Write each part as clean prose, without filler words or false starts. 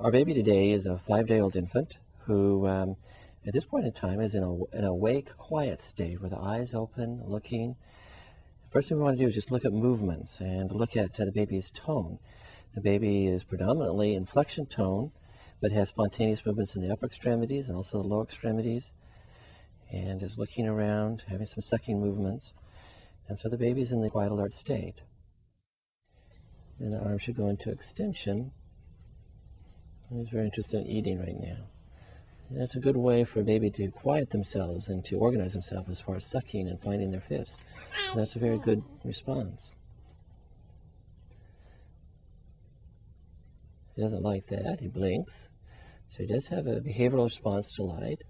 Our baby today is a 5-day-old infant who, at this point in time, is in an awake, quiet state with the eyes open, looking. First thing we want to do is just look at movements and look at the baby's tone. The baby is predominantly inflection tone, but has spontaneous movements in the upper extremities and also the lower extremities, and is looking around, having some sucking movements. And so the baby's in the quiet alert state. Then the arm should go into extension. He's very interested in eating right now. And that's a good way for a baby to quiet themselves and to organize themselves as far as sucking and finding their fists. So that's a very good response. He doesn't like that. He blinks. So he does have a behavioral response to light.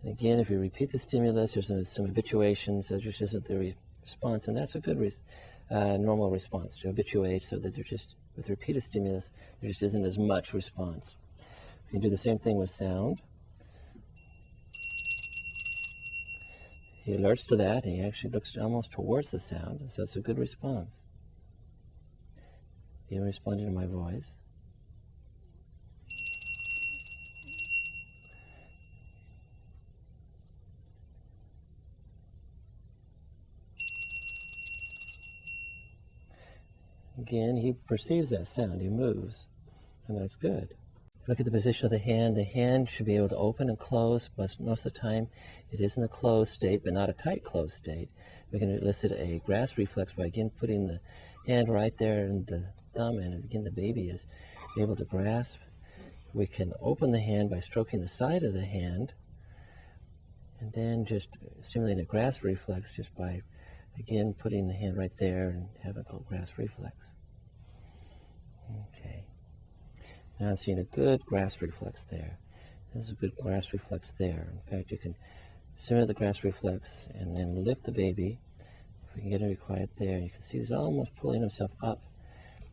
And again, if you repeat the stimulus, there's some habituations, so there just isn't the response, and that's a good normal response to habituate, so that there's just, with repeated stimulus, there just isn't as much response. You can do the same thing with sound. He alerts to that, and he actually looks almost towards the sound, and so it's a good response. He responded to my voice. Again, he perceives that sound, he moves, and that's good. Look at the position of the hand. The hand should be able to open and close, but most of the time it is in a closed state, but not a tight closed state. We can elicit a grasp reflex by again putting the hand right there in the thumb, and again the baby is able to grasp. We can open the hand by stroking the side of the hand, and then just stimulating a grasp reflex just by again putting the hand right there and have a grasp reflex. Okay. Now I'm seeing a good grasp reflex there. This is a good grasp reflex there. In fact, you can simulate the grasp reflex and then lift the baby. If we can get it quiet there, you can see he's almost pulling himself up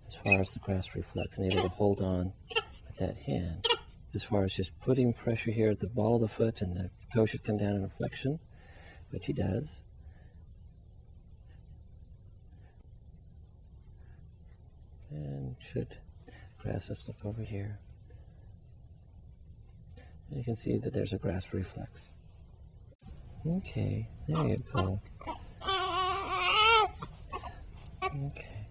as far as the grasp reflex and able to hold on with that hand. As far as just putting pressure here at the ball of the foot, and the toe should come down in a flexion, which he does. And should grasp, let's look over here. And you can see that there's a grasp reflex. Okay, there you go. Okay.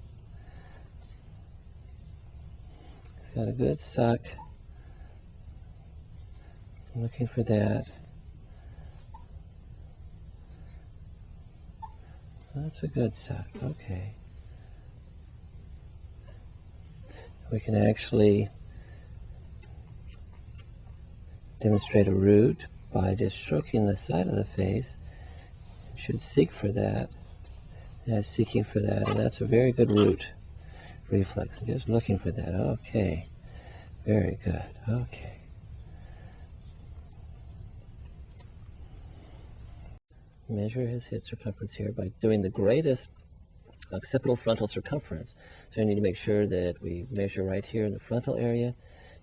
He's got a good suck. I'm looking for that. That's a good suck, okay. We can actually demonstrate a root by just stroking the side of the face. You should seek for that. And seeking for that, and that's a very good root reflex. Just looking for that. Okay. Very good. Okay. Measure his head circumference here by doing the greatest occipital frontal circumference. So I need to make sure that we measure right here in the frontal area,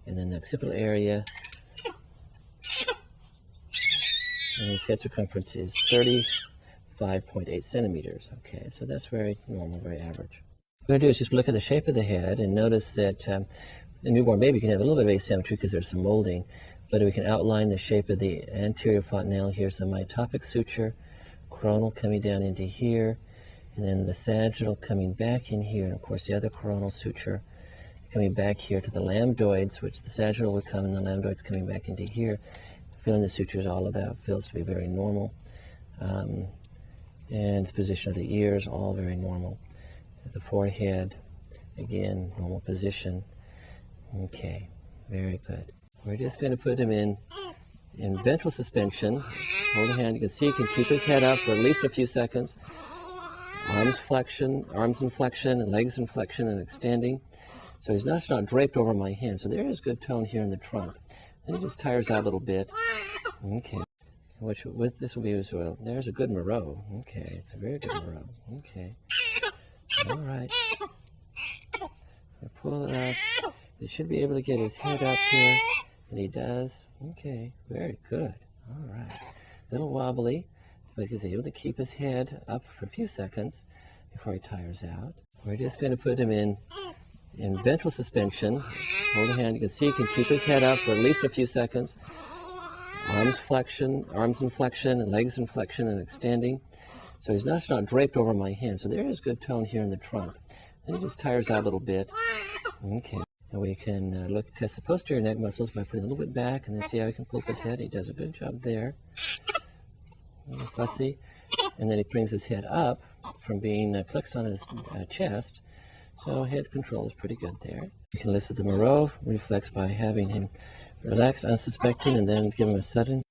and then the occipital area. And his head circumference is 35.8 centimeters. Okay, so that's very normal, very average. What we're going to do is just look at the shape of the head and notice that the newborn baby can have a little bit of asymmetry because there's some molding, but we can outline the shape of the anterior fontanelle. Here's the myotopic suture, coronal coming down into here, and then the sagittal coming back in here, and of course the other coronal suture coming back here to the lambdoids, which the sagittal would come, and the lambdoids coming back into here. Feeling the sutures, all of that feels to be very normal. And the position of the ears, all very normal. The forehead, again, normal position. Okay, very good. We're just going to put him in ventral suspension. Hold the hand, you can see he can keep his head up for at least a few seconds. Arms in flexion, and legs in flexion and extending. So he's not draped over my hand. So there is good tone here in the trunk. And he just tires out a little bit. Okay. This will be as well. There's a good Moreau. Okay, it's a very good Moreau. Okay. All right. Pull it up. He should be able to get his head up here, and he does. Okay, very good. All right. A little wobbly, but he's able to keep his head up for a few seconds before he tires out. We're just going to put him in ventral suspension. Hold the hand. You can see he can keep his head up for at least a few seconds. Arms in flexion, and legs in flexion and extending. So he's not draped over my hand. So there is good tone here in the trunk. Then he just tires out a little bit. Okay. And we can test the posterior neck muscles by putting a little bit back and then see how he can pull up his head. He does a good job there. A little fussy. And then he brings his head up from being flexed on his chest. So head control is pretty good there. You can elicit the Moreau reflex by having him relax, unsuspecting, and then give him a sudden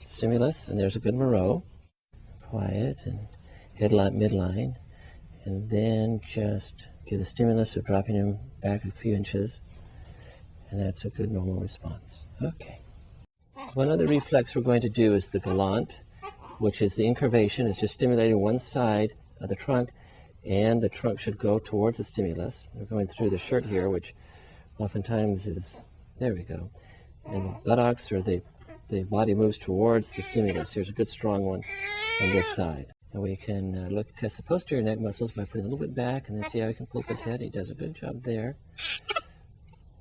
stimulus. And there's a good Moreau. Quiet and head midline. And then just give the stimulus of dropping him back a few inches. And that's a good normal response. Okay. One other reflex we're going to do is the gallant, which is the incurvation. It's just stimulating one side of the trunk, and the trunk should go towards the stimulus. We're going through the shirt here, which oftentimes is, there we go. And the buttocks or the body moves towards the stimulus. Here's a good strong one on this side. And we can test the posterior neck muscles by putting a little bit back and then see how he can pull up his head. He does a good job there.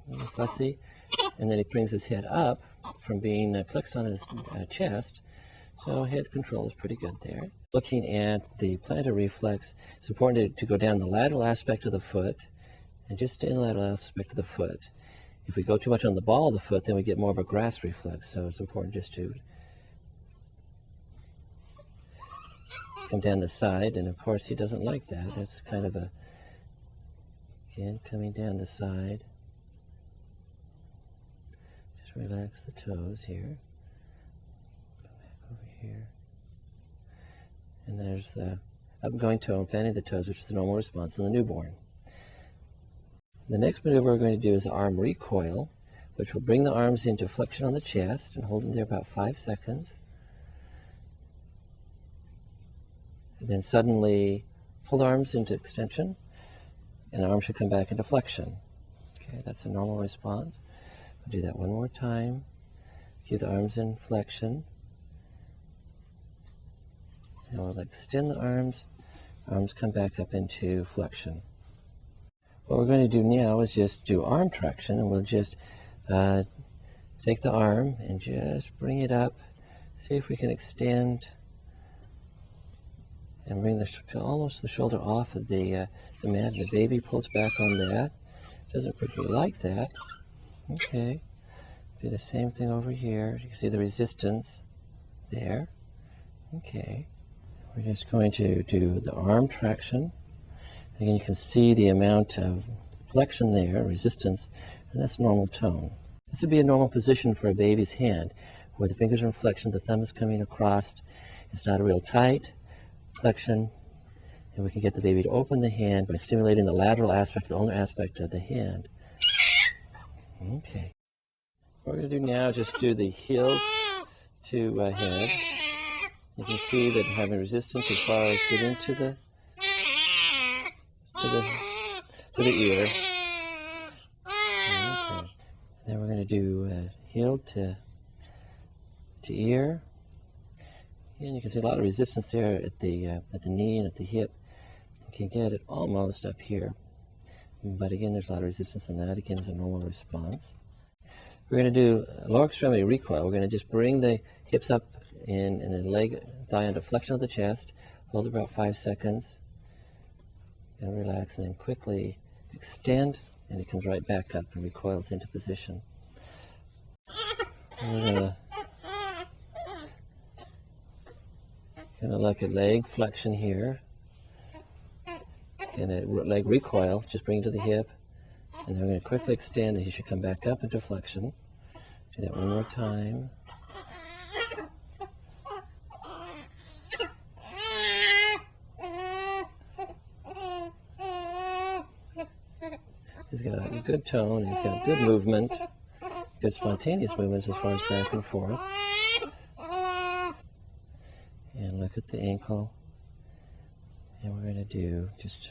A little fussy. And then he brings his head up from being flexed on his chest. So head control is pretty good there. Looking at the plantar reflex, it's important to go down the lateral aspect of the foot and just stay in the lateral aspect of the foot. If we go too much on the ball of the foot, then we get more of a grass reflex. So it's important just to come down the side. And of course, he doesn't like that. That's kind of a, again, coming down the side. Just relax the toes here. Go back over here. And there's the upgoing toe and fanning the toes, which is a normal response in the newborn. The next maneuver we're going to do is the arm recoil, which will bring the arms into flexion on the chest and hold them there about 5 seconds. And then suddenly pull the arms into extension, and the arm should come back into flexion. Okay, that's a normal response. We'll do that one more time. Keep the arms in flexion. And we'll extend the arms come back up into flexion. What we're going to do now is just do arm traction, and we'll just take the arm and just bring it up. See if we can extend and bring almost the shoulder off of the mat. The baby pulls back on that. Doesn't particularly like that. Okay. Do the same thing over here. You can see the resistance there. Okay. We're just going to do the arm traction. Again, you can see the amount of flexion there, resistance, and that's normal tone. This would be a normal position for a baby's hand, where the fingers are in flexion, the thumb is coming across. It's not a real tight flexion, and we can get the baby to open the hand by stimulating the lateral aspect, the ulnar aspect of the hand. Okay. What we're going to do now is just do the heel to head. You can see that having resistance as far as getting to the ear. Okay. Then we're going to do heel to ear. And you can see a lot of resistance there at the knee and at the hip. You can get it almost up here. But again, there's a lot of resistance, and that again is a normal response. We're going to do lower extremity recoil. We're going to just bring the hips up and the leg, thigh into flexion of the chest. Hold it about 5 seconds. And relax, and then quickly extend, and it comes right back up and recoils into position. And we're going to look at leg flexion here. And a leg recoil, just bring it to the hip. And then we're going to quickly extend, and he should come back up into flexion. Do that one more time. He's got a good tone, he's got good movement, good spontaneous movements as far as back and forth. And look at the ankle. And we're going to do just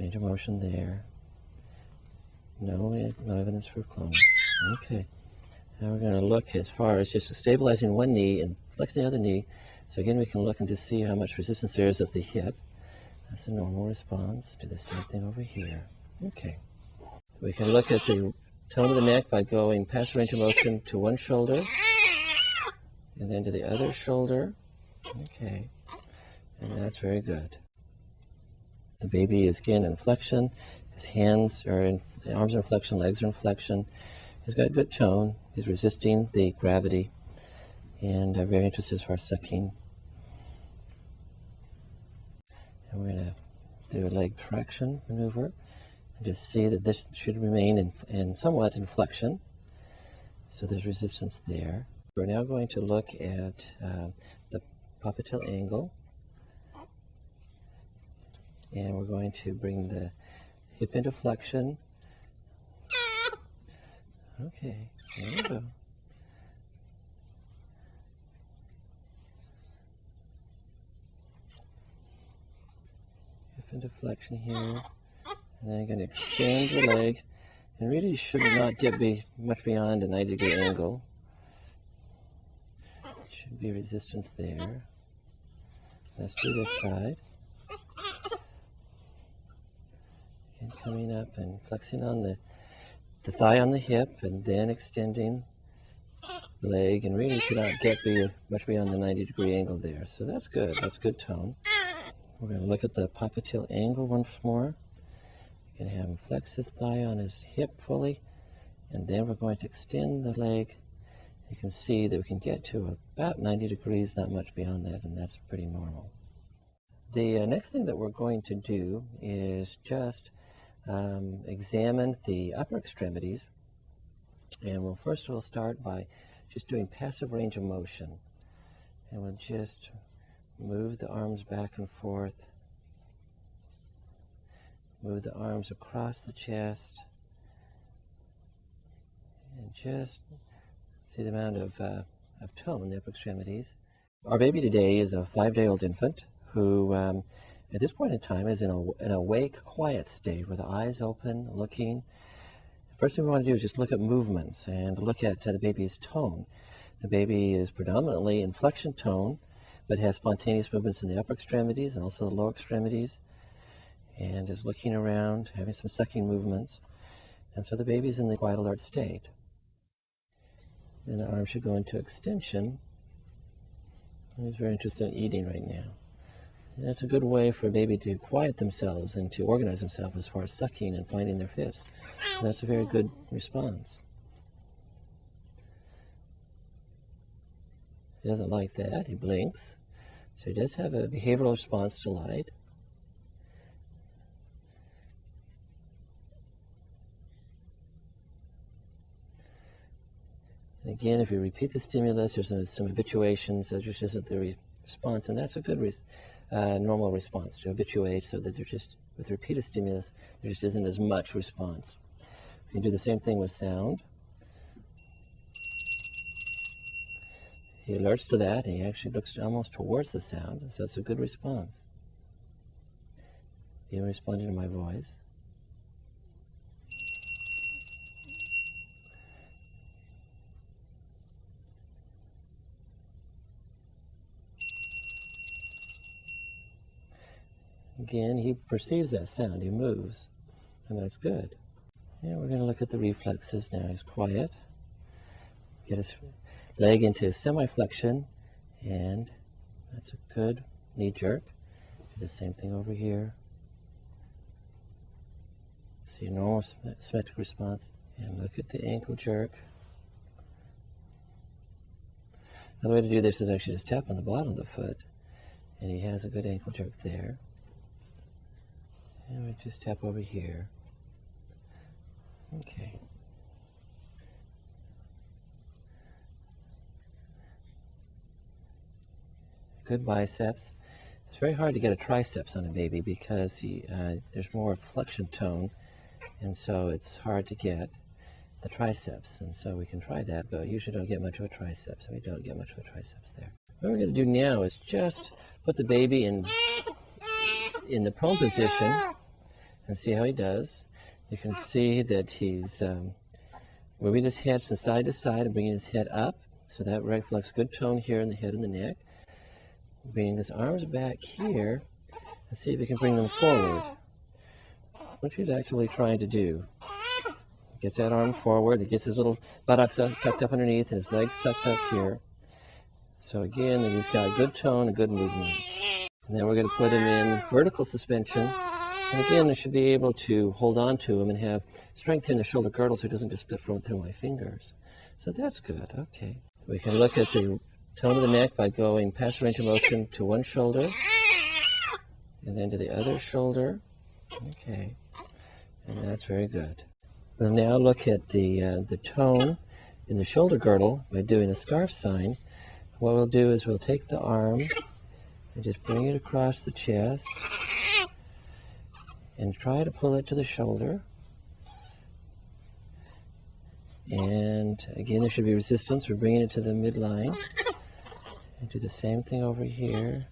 range of motion there. No evidence for clone. Okay. Now we're going to look as far as just stabilizing one knee and flexing the other knee So again, we can look and just see how much resistance there is at the hip. That's a normal response. Do the same thing over here. Okay. We can look at the tone of the neck by going past range of motion to one shoulder and then to the other shoulder. Okay. And that's very good. The baby is again in flexion. His hands are in, arms are in flexion, legs are in flexion. He's got a good tone. He's resisting the gravity and very interested as far as sucking. And we're going to do a leg traction maneuver and just see that this should remain in somewhat in flexion. So there's resistance there. We're now going to look at the popliteal angle. And we're going to bring the hip into flexion. Okay, there we go. Hip into flexion here. And then I'm going to extend the leg. And really should not get much beyond a 90-degree angle. Should be resistance there. Let's do this side. And coming up and flexing on the thigh on the hip and then extending the leg, and really should not get much beyond the 90-degree angle there. So that's good. That's good tone. We're going to look at the popliteal angle once more. You can have him flex his thigh on his hip fully, and then we're going to extend the leg. You can see that we can get to about 90 degrees, not much beyond that, and that's pretty normal. The next thing that we're going to do is just examine the upper extremities, and we'll start by just doing passive range of motion, and we'll just move the arms back and forth, move the arms across the chest, and just see the amount of tone in the upper extremities. Our baby today is a 5-day-old infant who at this point in time is in an awake, quiet state with the eyes open, looking. First thing we want to do is just look at movements and look at the baby's tone. The baby is predominantly in flexion tone, but has spontaneous movements in the upper extremities and also the lower extremities, and is looking around, having some sucking movements. And so the baby's in the quiet alert state. Then the arm should go into extension. He's very interested in eating right now. That's a good way for a baby to quiet themselves and to organize themselves as far as sucking and finding their fists. So that's a very good response. He doesn't like that. He blinks. So he does have a behavioral response to light. And again, if you repeat the stimulus, there's some habituations. There just isn't the response, and that's a good normal response to habituate, so that with repeated stimulus, there just isn't as much response. You can do the same thing with sound. He alerts to that, and he actually looks almost towards the sound, so it's a good response. Even responding to my voice. Again, he perceives that sound, he moves, and that's good. And we're going to look at the reflexes now. He's quiet. Get his leg into semi-flexion, and that's a good knee jerk. Do the same thing over here. See a normal symmetric response, and look at the ankle jerk. Another way to do this is actually just tap on the bottom of the foot, and he has a good ankle jerk there. And we just tap over here. Okay. Good biceps. It's very hard to get a triceps on a baby because there's more flexion tone, and so it's hard to get the triceps. And so we can try that, but we usually don't get much of a triceps, and we don't get much of a triceps there. What we're going to do now is just put the baby in the prone position and see how he does. You can see that he's moving his head from side to side and bringing his head up, so that reflects good tone here in the head and the neck. Bringing his arms back here and see if we can bring them forward, which he's actually trying to do. Gets that arm forward, he gets his little buttocks tucked up underneath and his legs tucked up here. So again, he's got good tone and good movement. And then we're going to put him in vertical suspension. And again, I should be able to hold on to him and have strength in the shoulder girdle so he doesn't just slip through my fingers. So that's good, okay. We can look at the tone of the neck by going past range of motion to one shoulder and then to the other shoulder. Okay, and that's very good. We'll now look at the tone in the shoulder girdle by doing a scarf sign. What we'll do is we'll take the arm and just bring it across the chest and try to pull it to the shoulder. And again, there should be resistance. We're bringing it to the midline. And do the same thing over here.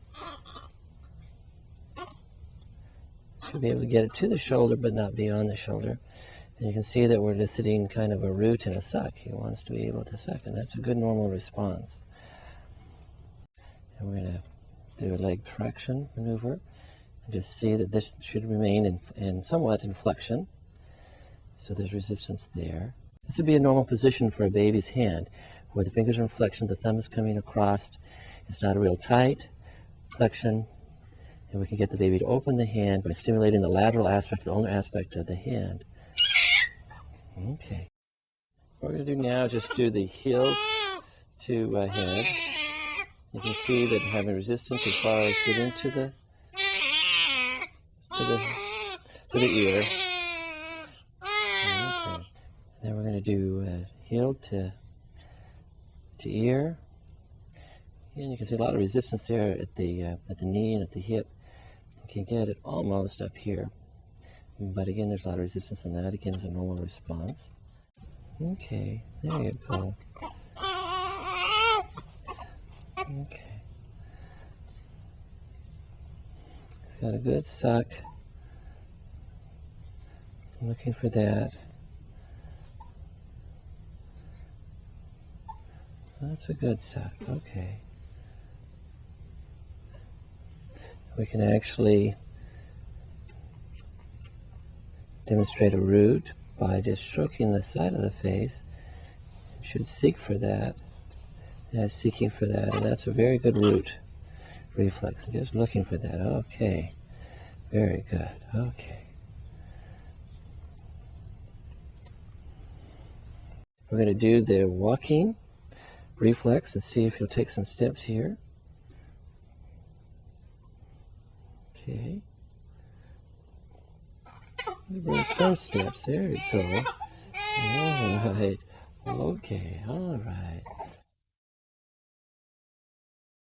Should be able to get it to the shoulder, but not beyond the shoulder. And you can see that we're eliciting kind of a root and a suck. He wants to be able to suck, and that's a good normal response. And we're going to do a leg traction maneuver and just see that this should remain in somewhat in flexion. So there's resistance there. This would be a normal position for a baby's hand, where the fingers are in flexion, the thumb is coming across. It's not a real tight flexion, and we can get the baby to open the hand by stimulating the lateral aspect, the ulnar aspect of the hand. Okay. What we're going to do now is just do the heel to head. You can see that having resistance as far as getting to the ear. Okay. Then we're going to do heel to ear. And you can see a lot of resistance there at the knee and at the hip. You can get it almost up here. But again, there's a lot of resistance, and that again is a normal response. Okay, there you go. Okay. It's got a good suck. I'm looking for that. That's a good suck, okay. We can actually demonstrate a root by just stroking the side of the face. You should seek for that. Yeah, seeking for that, and that's a very good root reflex. I'm just looking for that. Okay, very good. Okay. We're going to do the walking reflex and see if you'll take some steps here. Okay. Bring some steps. There you go. All right. Okay. All right.